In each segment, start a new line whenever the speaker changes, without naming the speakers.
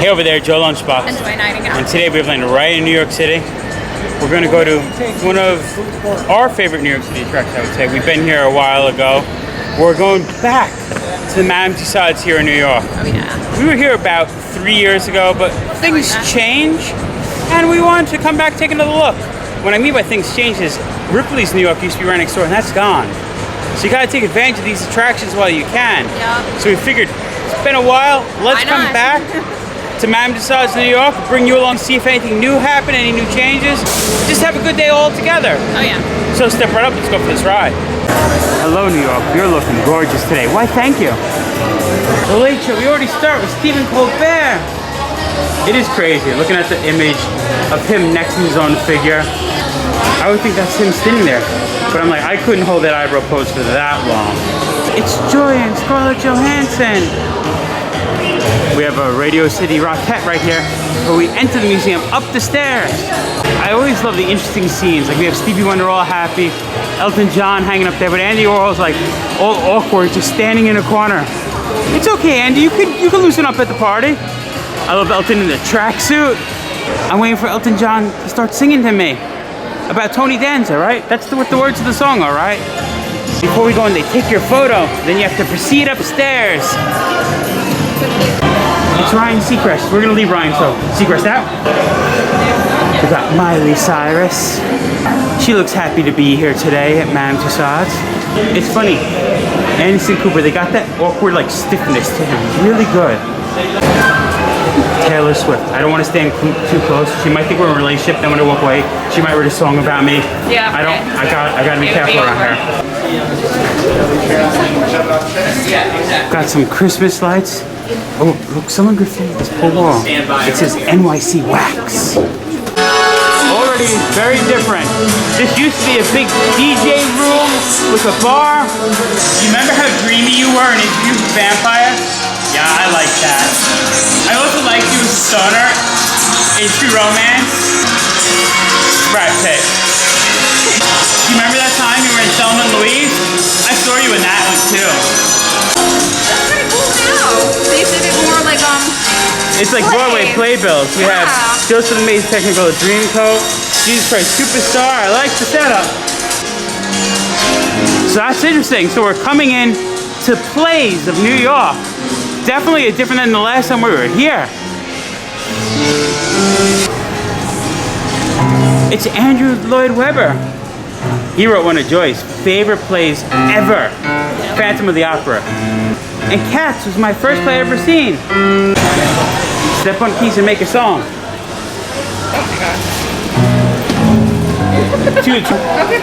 Hey over there, Joe Lunchbox.
Enjoy nighting out.
And today we're playing right in New York City. We're going to go to one of our favorite New York City attractions, I would say. We've been here a while ago. We're going back to the Madame Tussauds here in New York.
Oh yeah.
We were here about 3 years ago, but things change, and we wanted to come back, take another look. What I mean by things change is Ripley's New York used to be right next door, and that's gone. So you gotta take advantage of these attractions while you can.
Yep.
So we figured, it's been a while, let's come back to Madame Tussauds, New York, bring you along, see if anything new happened, any new changes. Just have a good day all together.
Oh yeah.
So step right up, let's go for this ride. Hello New York, you're looking gorgeous today. Why thank you. The Late Show, we already start with Stephen Colbert. It is crazy, looking at the image of him next to his own figure. I would think that's him sitting there. But I'm like, I couldn't hold that eyebrow pose for that long. It's Joy and Scarlett Johansson. We have a Radio City Rockette right here, where we enter the museum up the stairs. I always love the interesting scenes. Like we have Stevie Wonder all happy, Elton John hanging up there, but Andy Warhol's like all awkward, just standing in a corner. It's okay, Andy, you could loosen up at the party. I love Elton in the tracksuit. I'm waiting for Elton John to start singing to me about Tony Danza, right? That's what the words of the song are, right? Before we go in, they take your photo, then you have to proceed upstairs. It's Ryan Seacrest. We're gonna leave Ryan, so Seacrest out. We got Miley Cyrus. She looks happy to be here today at Madame Tussauds. It's funny, Anderson Cooper, they got that awkward like stiffness to him. Really good. Taylor Swift. I don't want to stand too close. She might think we're in a relationship, then when I walk away, she might write a song about me. Yeah. I gotta be careful around her. Got some Christmas lights. Oh, look, someone graffiti this whole wall. It says NYC Wax. Already very different. This used to be a big DJ room with a bar. You remember how dreamy you were in Interview with the Vampire? Yeah, I like that. I also like you as a stoner in True Romance. Brad Pitt. Do you remember that time you were in Thelma and Louise? I saw you in that one too.
That's pretty cool now. They did it more like
it's like Broadway playbills. We have Joseph the Maze Technicolor Dreamcoat, Jesus Christ Superstar. I like the setup. So that's interesting. So we're coming in to plays of New York. Definitely different than the last time we were here. It's Andrew Lloyd Webber. He wrote one of Joy's favorite plays ever, Phantom of the Opera. And Cats was my first play I've ever seen. Step on keys and make a song.
oh my god.
Two.
Okay,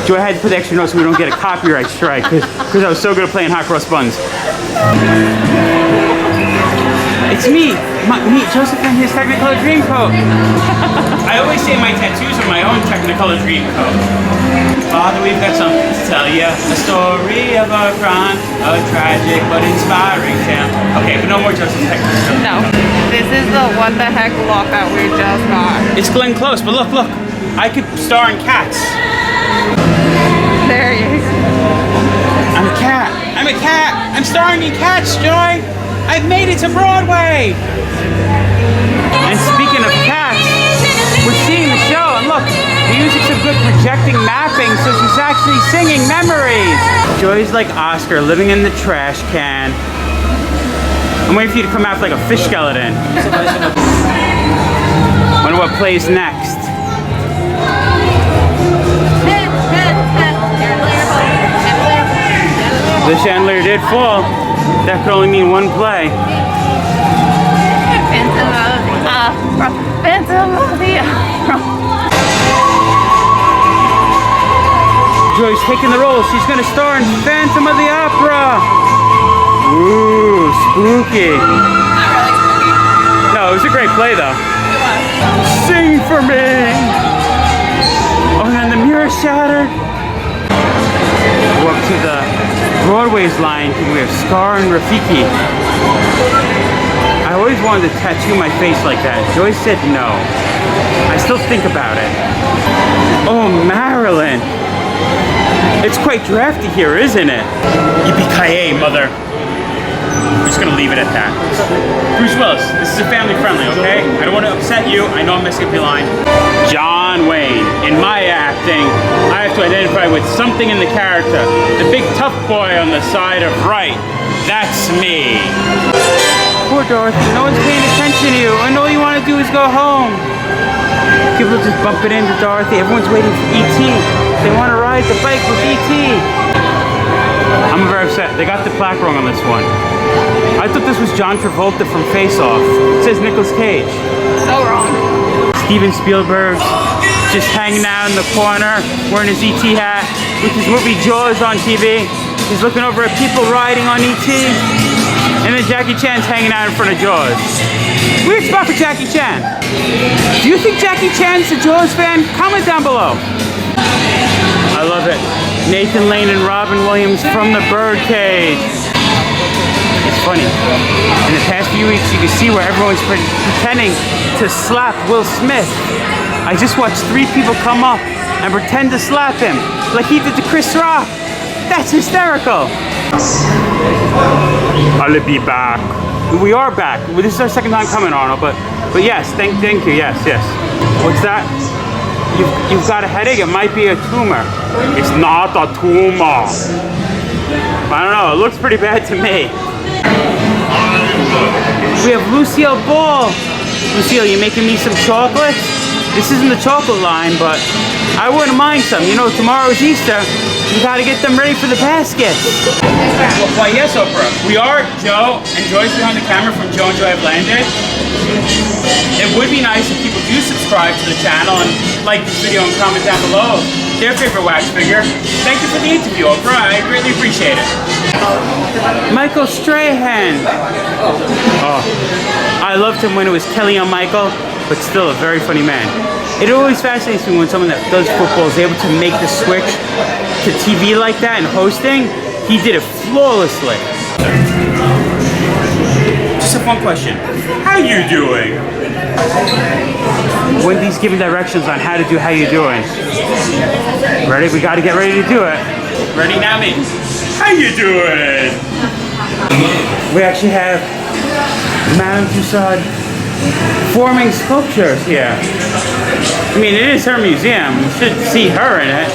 Joy had to put the extra notes so we don't get a copyright strike because I was so good at playing hot cross buns. It's me, Joseph and his Technicolor Dreamcoat. I always say my tattoos are my own Technicolor Dreamcoat. Father, we've got something to tell you. A story of a crime, a tragic but inspiring tale. Okay, but no more Joseph's Technicolor.
no. This is the what the heck look that we just got.
It's Glenn Close, but look. I could star in Cats.
There you go.
I'm a cat. I'm starring in Cats, Joy. I've made it to Broadway. And speaking of cats, we're seeing the show, and look, the music's a good projecting mapping, so she's actually singing memories. Joy's like Oscar, living in the trash can. I'm waiting for you to come out like a fish skeleton. Wonder what plays next. The chandelier did fall. That could only mean one play.
Phantom of the Opera.
Joy's taking the role. She's gonna star in Phantom of the Opera. Ooh, spooky.
Not really spooky.
No, it was a great play though.
It was.
Sing for me. Oh, and the mirror shattered. Go up to the Broadway's line. We have Scar and Rafiki. I always wanted to tattoo my face like that. Joyce said no. I still think about it. Oh, Marilyn. quite drafty here, isn't it? Yippee-ki-yay, mother. I'm just gonna leave it at that. Bruce Willis, this is a family friendly, okay? I don't want to upset you. I know I'm messing up your line. John Wayne. In my acting, I have to identify with something in the character. The big tough boy on the side of right. That's me. Poor Dorothy, no one's paying attention to you, and all you want to do is go home. People just bumping into Dorothy. Everyone's waiting for E.T. They want to ride the bike with E.T. I'm very upset. They got the plaque wrong on this one. I thought this was John Travolta from Face Off. It says Nicolas Cage.
So wrong.
Steven Spielberg just hanging out in the corner, wearing his E.T. hat, with his movie Jaws on TV. He's looking over at people riding on E.T. And then Jackie Chan's hanging out in front of Jaws. Weird spot for Jackie Chan. Do you think Jackie Chan's a Jaws fan? Comment down below. I love it. Nathan Lane and Robin Williams from the Birdcage. It's funny. In the past few weeks, you can see where everyone's pretending to slap Will Smith. I just watched 3 people come up and pretend to slap him, like he did to Chris Rock. That's hysterical. I'll be back. We are back. This is our second time coming, Arnold, but yes, thank you. Yes. What's that? You've got a headache? It might be a tumor. It's not a tumor. I don't know, it looks pretty bad to me. We have Lucille Ball. Lucille, you making me some chocolates? This isn't the chocolate line, but I wouldn't mind some. You know, tomorrow's Easter. You gotta get them ready for the baskets. Why, yes, Oprah. We are Joe and Joy's behind the camera from Joe and Joy Have Landed. It would be nice if people do subscribe to the channel and like this video and comment down below their favorite wax figure. Thank you for the interview, Oprah. I greatly appreciate it. Michael Strahan. Oh, I loved him when it was Kelly on Michael, but still a very funny man. It always fascinates me when someone that does football is able to make the switch to TV like that and hosting. He did it flawlessly. Just a fun question. How you doing? Wendy's giving directions on how to do how you doing. Ready? We gotta get ready to do it. Ready now, me? How you doing? We actually have Madame Tussauds forming sculptures here. I mean, it is her museum. You should see her in it.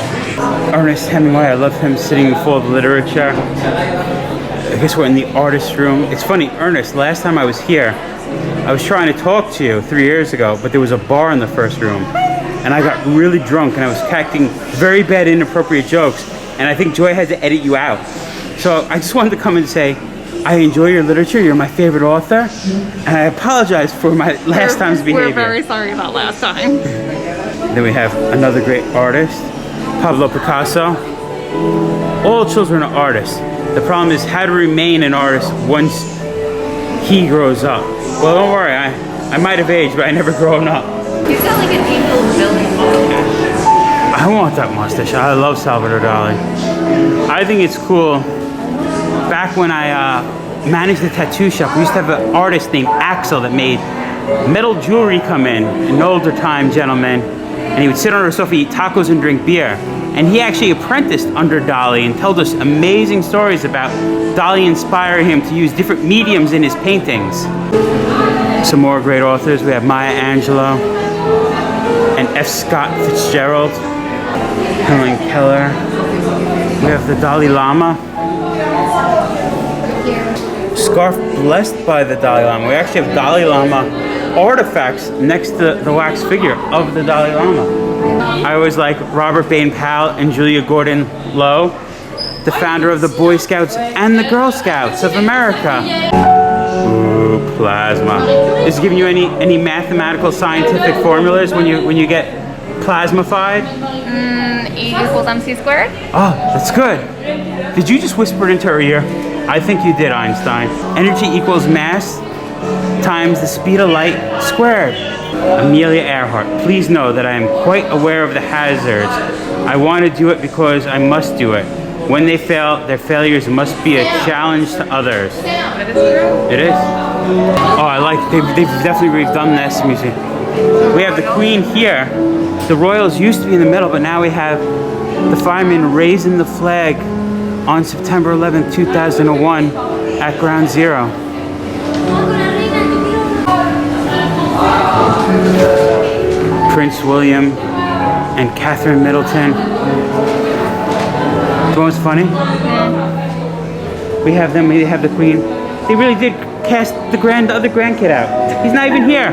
Ernest Hemingway, I love him sitting full of literature. I guess we're in the artist room. It's funny, Ernest, last time I was here, I was trying to talk to you 3 years ago, but there was a bar in the first room. And I got really drunk and I was acting very bad, inappropriate jokes. And I think Joy had to edit you out. So I just wanted to come and say, I enjoy your literature, you're my favorite author, and I apologize for my last time's behavior.
We're very sorry about last time.
Then we have another great artist, Pablo Picasso. All children are artists. The problem is how to remain an artist once he grows up. Well, don't worry, I might have aged, but I never grown up.
You sound like an angel villain mustache.
I want that mustache. I love Salvador Dali. I think it's cool. Back when I managed the tattoo shop, we used to have an artist named Axel that made metal jewelry come in, an older time gentleman, and he would sit on our sofa, eat tacos and drink beer. And he actually apprenticed under Dali and told us amazing stories about Dali inspiring him to use different mediums in his paintings. Some more great authors. We have Maya Angelou and F. Scott Fitzgerald, Helen Keller. We have the Dalai Lama. Scarf blessed by the Dalai Lama. We actually have Dalai Lama artifacts next to the wax figure of the Dalai Lama. I always like Robert Bain-Powell and Julia Gordon-Low, the founder of the Boy Scouts and the Girl Scouts of America. Ooh, plasma. Is it giving you any mathematical scientific formulas when you get plasmified?
E equals MC squared?
Oh, that's good. Did you just whisper it into her ear? I think you did, Einstein. Energy equals mass times the speed of light squared. Amelia Earhart, please know that I am quite aware of the hazards. I want to do it because I must do it. When they fail, their failures must be a challenge to others.
That is true.
It is. Oh, I like, they've definitely redone this. Let me see. We have the Queen here. The royals used to be in the middle, but now we have The firemen raising the flag on September 11th, 2001 at Ground Zero. Prince William and Catherine Middleton. You know what's funny? We have them, we have the Queen. They really did cast the other grandkid out. He's not even here.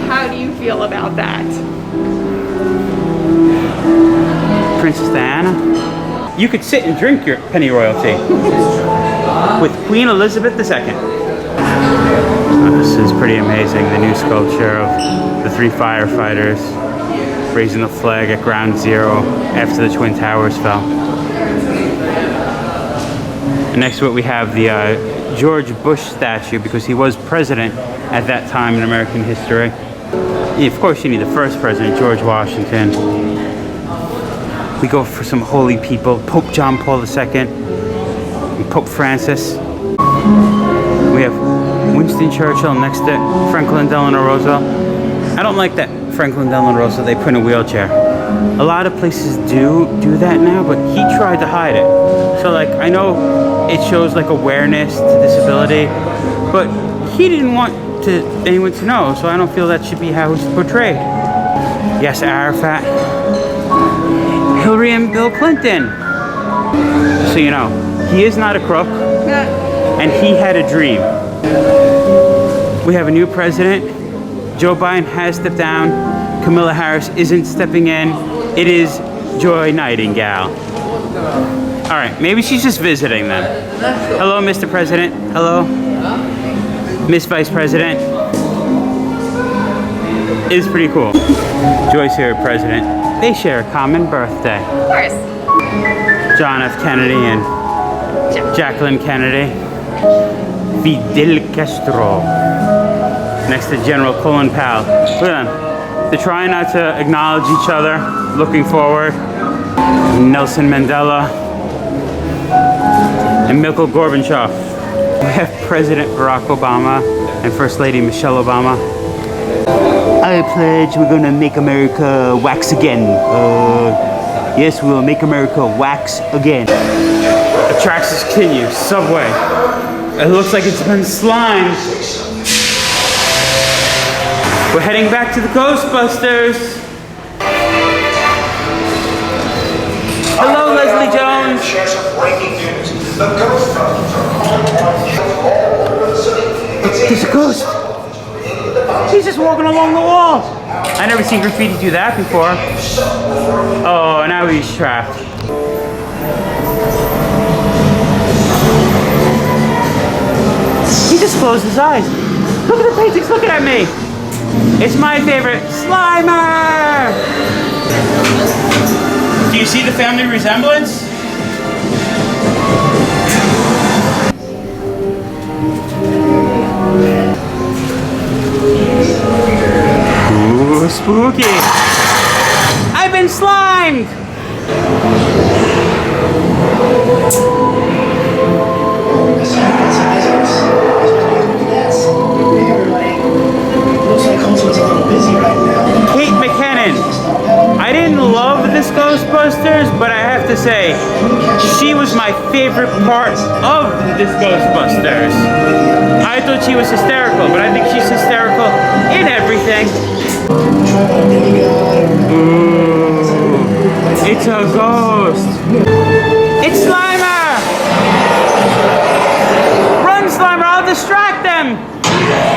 How do you feel about that?
Princess Diana. You could sit and drink your penny royalty with Queen Elizabeth II. This is pretty amazing. The new sculpture of the 3 firefighters raising the flag at Ground Zero after the Twin Towers fell. And next to it we have the George Bush statue, because he was president at that time in American history. Of course you need the first president, George Washington. We go for some holy people, Pope John Paul II and Pope Francis. We have Winston Churchill next to Franklin Delano Roosevelt. I don't like that Franklin Delano Roosevelt they put in a wheelchair. A lot of places do that now, but he tried to hide it. So like, I know it shows like awareness to disability, but he didn't want anyone to know, so I don't feel that should be how he's portrayed. Yes, Arafat. Hillary and Bill Clinton. So you know, he is not a crook, and he had a dream. We have a new president. Joe Biden has stepped down. Kamala Harris isn't stepping in. It is Joy Nightingale. All right, maybe she's just visiting them. Hello, Mr. President. Hello, Miss Vice President. It is pretty cool. Joy's here, President. They share a common birthday.
Of course.
John F. Kennedy and Jacqueline Kennedy. Fidel Castro. Next to General Colin Powell. Look at them. They're trying not to acknowledge each other, looking forward. Nelson Mandela and Mikhail Gorbachev. We have President Barack Obama and First Lady Michelle Obama. I pledge we're gonna make America wax again. Yes, we will make America wax again. Attractions continue. Subway. It looks like it's been slimed. We're heading back to the Ghostbusters. Hello, Leslie Jones. There's a ghost. He's just walking along the wall. I never seen graffiti do that before. Oh, now he's trapped. He just closed his eyes. Look at the paintings looking at me. It's my favorite, Slimer! Do you see the family resemblance? Ooh, spooky! I've been slimed! Kate McKinnon. I didn't love this Ghostbusters, but I have to say, she was my favorite part of this Ghostbusters. I thought she was hysterical, but I think she's hysterical in everything. Ooh, it's a ghost. It's Slimer! Run, Slimer, I'll distract them!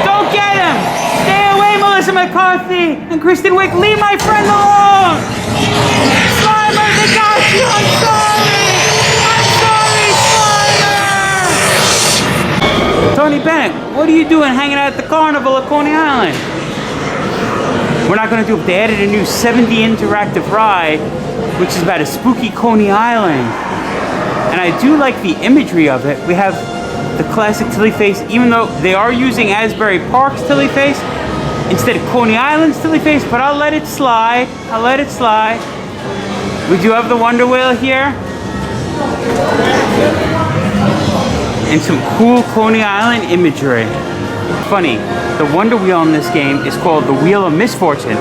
Don't get him! Stay away, Melissa McCarthy and Kristen Wiig. Leave my friend alone! Slimer, they got you! I'm sorry! I'm sorry, Slimer! Tony Bennett, what are you doing hanging out at the carnival at Coney Island? We're not going to do it. They added a new 7D interactive ride, which is about a spooky Coney Island. And I do like the imagery of it. We have the classic Tilly face, even though they are using Asbury Park's Tilly face instead of Coney Island's Tilly face, but I'll let it slide. I'll let it slide. We do have the Wonder Wheel here. And some cool Coney Island imagery. Funny, the Wonder Wheel in this game is called the Wheel of Misfortune.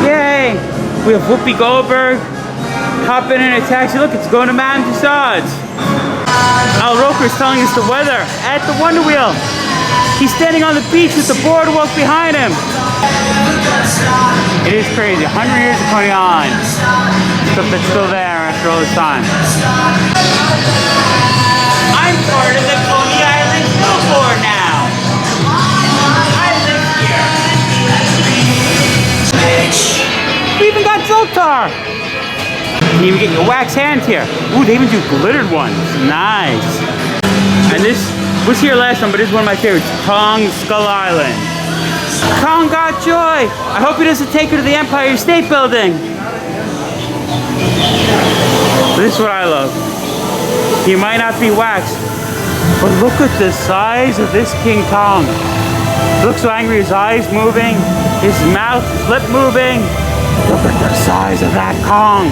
Yay! We have Whoopi Goldberg hopping in a taxi. Look, it's going to Madame Tussauds. Al Roker's telling us the weather at the Wonder Wheel. He's standing on the beach with the boardwalk behind him. It is crazy. 100 years of Coney Island. Stuff that's still there after all this time. I'm part of the Coney Island billboard now. I live here. We even got Zoltar. You can even get your wax hand here. Ooh, they even do glittered ones. Nice. And this was here last time, but it's one of my favorites. Kong Skull Island. Kong got joy. I hope he doesn't take her to the Empire State Building. This is what I love. He might not be waxed, but look at the size of this King Kong. He looks so angry, his eyes moving, his mouth, his lip moving. Look at the size of that Kong.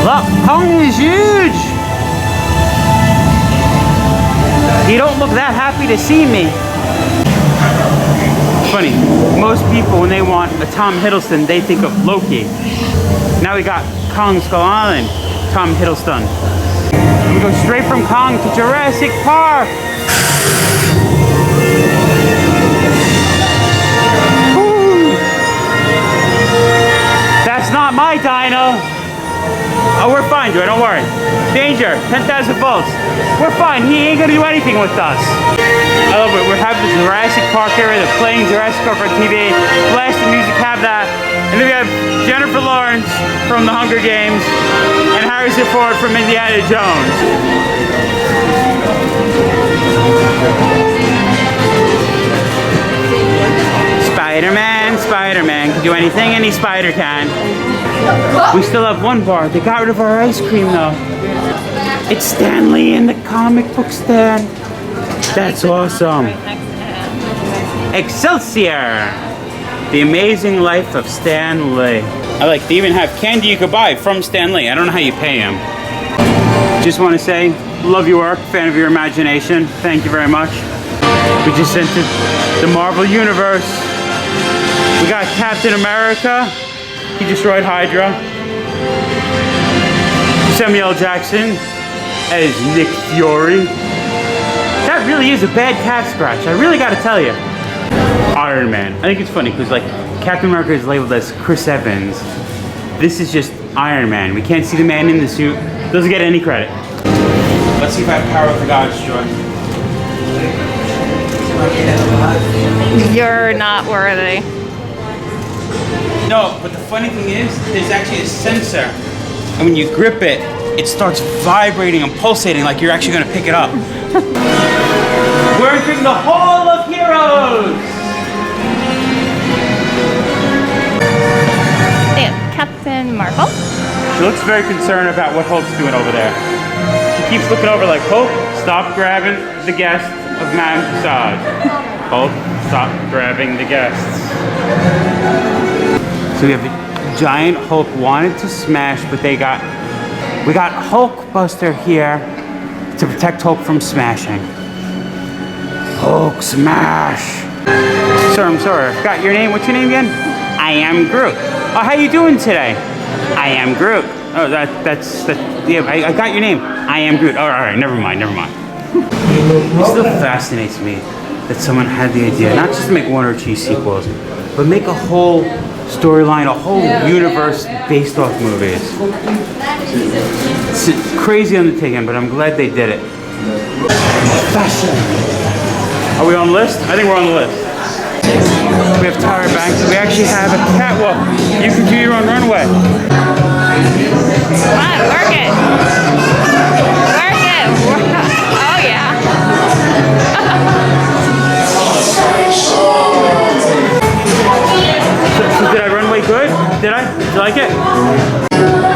Look, Kong is huge. He don't look that happy to see me. Funny, most people when they want a Tom Hiddleston, they think of Loki. Now we got Kong Skull Island, Tom Hiddleston. We go straight from Kong to Jurassic Park. Ooh. That's not my dino. Oh, we're fine, Joy, don't worry. Danger, 10,000 volts. We're fine, he ain't gonna do anything with us. I love it, we're having the Jurassic Park area, they're playing Jurassic Park on TV, blasting music, have that. And then we have Jennifer Lawrence from The Hunger Games, and Harrison Ford from Indiana Jones. Spider-Man, Spider-Man can do anything any spider can. We still have one bar. They got rid of our ice cream though. It's Stan Lee in the comic book stand. That's awesome. Excelsior! The Amazing Life of Stan Lee. I like, they even have candy you could buy from Stan Lee. I don't know how you pay him. Just want to say, love your work, fan of your imagination. Thank you very much. We just entered the Marvel Universe. We got Captain America. He destroyed Hydra. Samuel L. Jackson as Nick Fury. That really is a bad cat scratch. I really gotta tell you. Iron Man. I think it's funny because like Captain America is labeled as Chris Evans. This is just Iron Man. We can't see the man in the suit. Doesn't get any credit. Let's see if I have power of the gods, Joy.
You're not worthy.
No, but the funny thing is, there's actually a sensor. And when you grip it, it starts vibrating and pulsating like you're actually gonna pick it up. We're entering the Hall of Heroes!
Yeah, Captain Marvel.
She looks very concerned about what Hulk's doing over there. She keeps looking over like, Hulk, stop grabbing the guest of Madame Tussauds. Hulk, stop grabbing the guests. So we have a giant Hulk wanted to smash, but we got Hulkbuster here to protect Hulk from smashing. Hulk smash. Sir, I'm sorry, I forgot your name. What's your name again? I am Groot. Oh, how you doing today? I am Groot. Oh, yeah, I got your name. I am Groot. All right, never mind. It still fascinates me that someone had the idea, not just to make one or two sequels, but make a whole storyline, a whole universe based off movies. It's a crazy undertaking, but I'm glad they did it. Fashion. Are we on the list? I think we're on the list. We have Tyra Banks. We actually have a catwalk. You can do your own runway.
Come on, work it. Work it. Oh, yeah.
So did I runway good? Did I? Did you like it?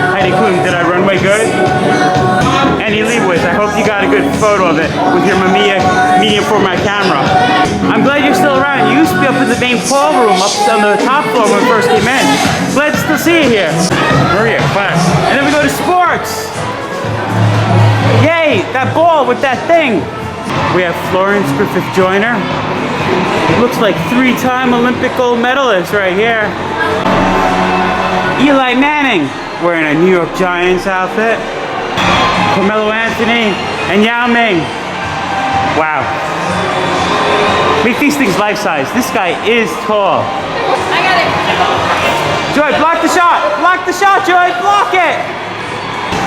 Heidi Klum, did I runway good? Annie Leibovitz, I hope you got a good photo of it with your Mamiya medium format camera. I'm glad you're still around. You used to be up in the main ball room, up on the top floor when we first came in. Glad to still see you here. Maria, class. And then we go to sports. Yay, that ball with that thing. We have Florence Griffith Joyner Looks like 3-time Olympic gold medalist right here. Eli Manning wearing a New York Giants outfit. Carmelo Anthony and Yao Ming. Wow. Make these things life-size. This guy is tall.
I got it.
Joy, block the shot! Block the shot, Joy! Block it!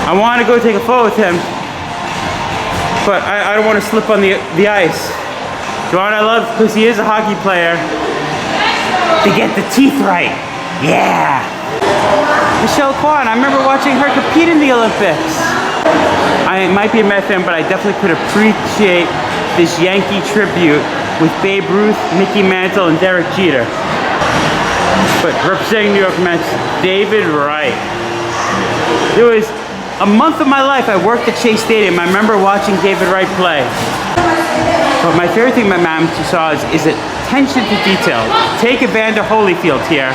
I want to go take a photo with him, but I don't want to slip on the ice. You know what I love? Because he is a hockey player. To get the teeth right. Yeah! Michelle Kwan, I remember watching her compete in the Olympics. I might be a Met fan, but I definitely could appreciate this Yankee tribute with Babe Ruth, Mickey Mantle, and Derek Jeter. But representing New York Mets, David Wright. There was a month of my life I worked at Chase Stadium. I remember watching David Wright play. But my favorite thing about Madame Tussauds is attention to detail. Take Evander Holyfield here.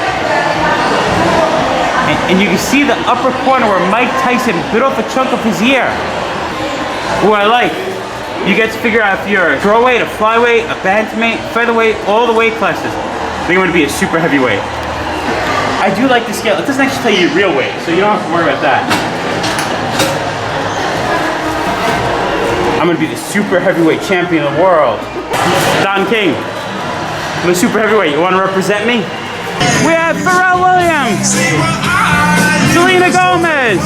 And you can see the upper corner where Mike Tyson bit off a chunk of his ear. Who I like. You get to figure out if you're a throwweight, a flyweight, a bantamweight, featherweight, all the weight classes. I think I'm going to be a super heavyweight. I do like the scale. It doesn't actually tell you your real weight, so you don't have to worry about that. I'm going to be the super heavyweight champion of the world. Don King. I'm a super heavyweight. You want to represent me? We have Pharrell Williams. Selena Gomez.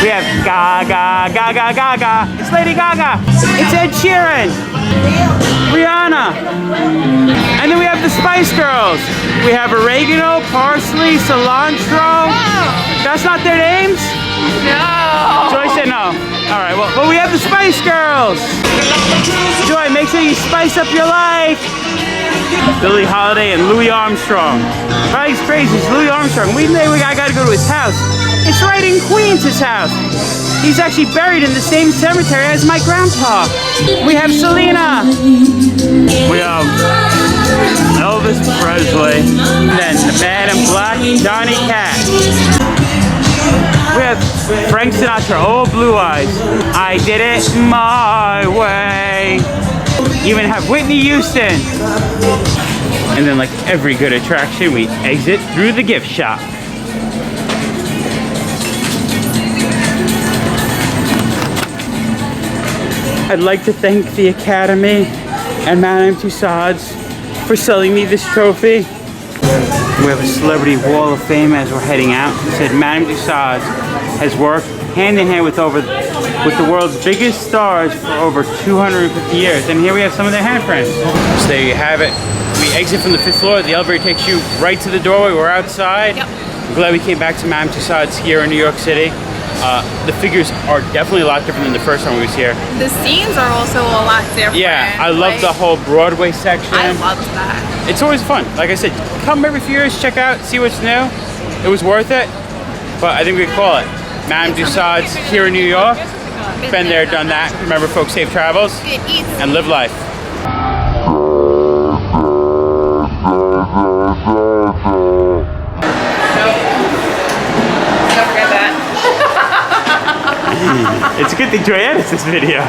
We have Gaga, Gaga, Gaga. It's Lady Gaga. It's Ed Sheeran. Rihanna. And then we have the Spice Girls. We have oregano, parsley, cilantro. That's not their names?
No.
Joy said no. All right, well, we have the Spice Girls. Joy, make sure you spice up your life. Billie Holiday and Louis Armstrong. Right, he's crazy. It's Louis Armstrong. I gotta go to his house. It's right in Queens, his house. He's actually buried in the same cemetery as my grandpa. We have Selena. We have Elvis Presley. And then the Man in Black, Johnny Cash. We have Frank Sinatra, oh blue eyes. I did it my way. Even have Whitney Houston. And then like every good attraction, we exit through the gift shop. I'd like to thank the Academy and Madame Tussauds for selling me this trophy. We have a celebrity wall of fame as we're heading out. It said Madame Tussauds has worked hand in hand with the world's biggest stars for over 250 years. And here we have some of their handprints. So there you have it. We exit from the 5th floor. The elevator takes you right to the doorway. We're outside. Yep. I'm glad we came back to Madame Tussauds here in New York City. The figures are definitely a lot different than the first time we was here.
The scenes are also a lot different.
Yeah, I love the whole Broadway section.
I loved that.
It's always fun. Like I said, come every few years, check out, see what's new. It was worth it, but I think we call it Madame Tussauds here in New York. Been there, done that. Remember, folks, safe travels and live life. Don't forget that. It's a good thing Joy edits this video.